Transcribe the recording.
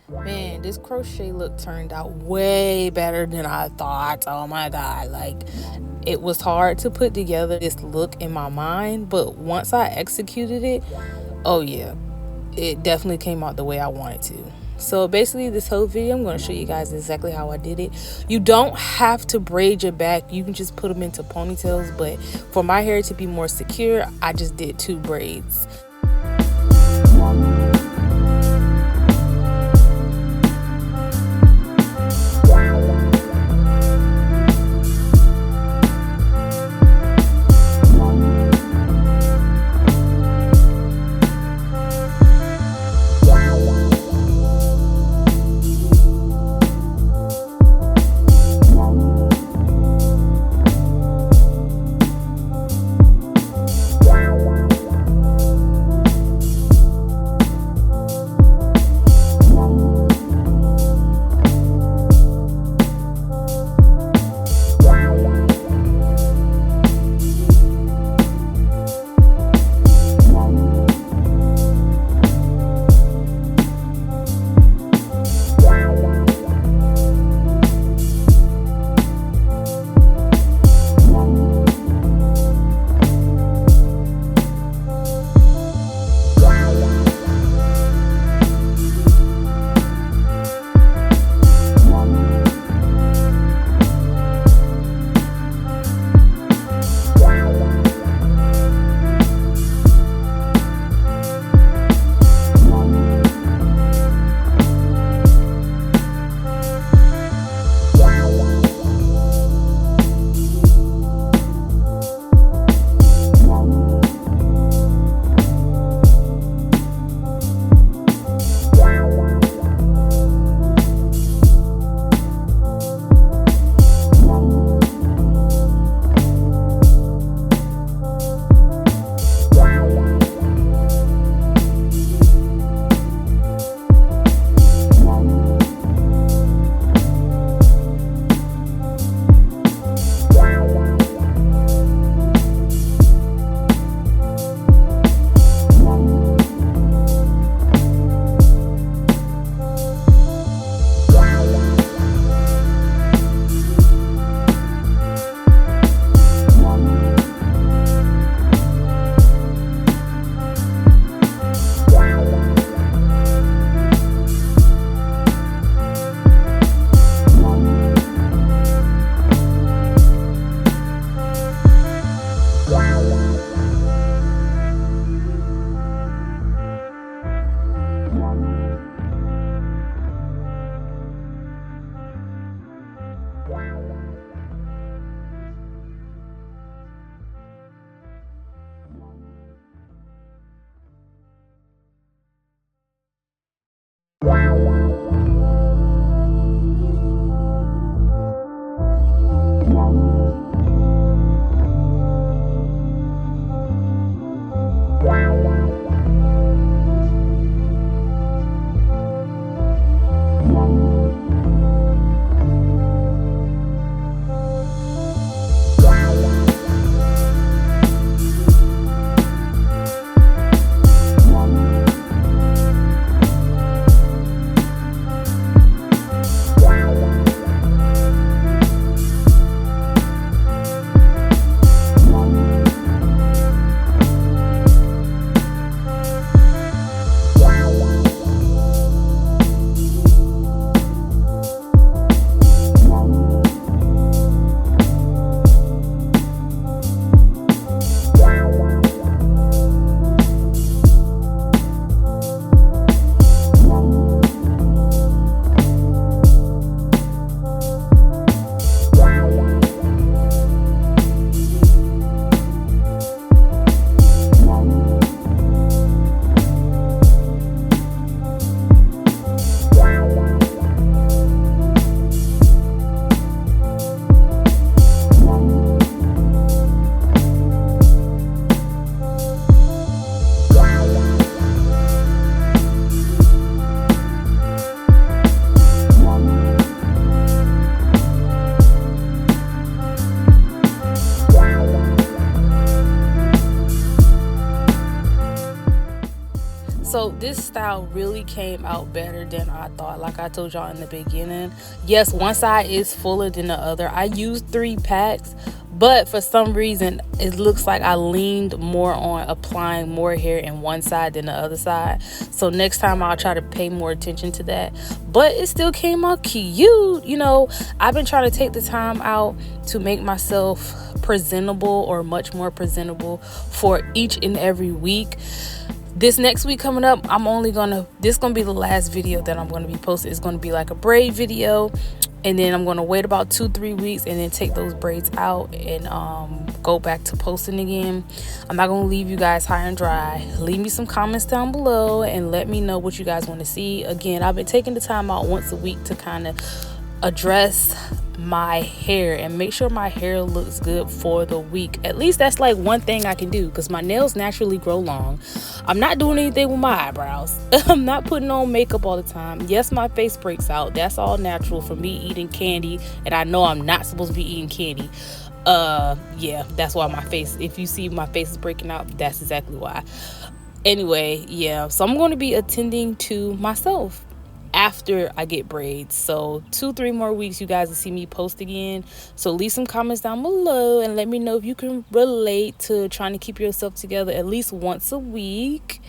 Man, this crochet look turned out way better than I thought. Oh my god, like it was hard to put together this look in my mind, but once I executed it, oh yeah, it definitely came out the way I wanted to. So basically this whole video I'm going to show you guys exactly how I did it. You don't have to braid your back, you can just put them into ponytails, but for my hair to be more secure, I just did 2 braids. this style really came out better than I thought. Like I told y'all in the beginning, yes, one side is fuller than the other. I used 3 packs, but for some reason it looks like I leaned more on applying more hair in one side than the other side. So next time I'll try to pay more attention to that. But it still came out cute. You know, I've been trying to take the time out to make myself presentable, or much more presentable, for each and every week. This next week coming up, this gonna be the last video that I'm gonna be posting. It's gonna be like a braid video, and then I'm gonna wait about 2-3 weeks and then take those braids out and go back to posting again. I'm not gonna leave you guys high and dry. Leave me some comments down below and let me know what you guys want to see. Again, I've been taking the time out once a week to kind of address my hair and make sure my hair looks good for the week. At least that's like one thing I can do, because my nails naturally grow long. I'm not doing anything with my eyebrows. I'm not putting on makeup all the time. Yes, my face breaks out. That's all natural for me eating candy, and I know I'm not supposed to be eating candy. Yeah, that's why my face, if you see my face is breaking out, that's exactly why. Anyway, yeah, so I'm going to be attending to myself after I get braids. So 2-3 more weeks you guys will see me post again. So leave some comments down below and let me know if you can relate to trying to keep yourself together at least once a week.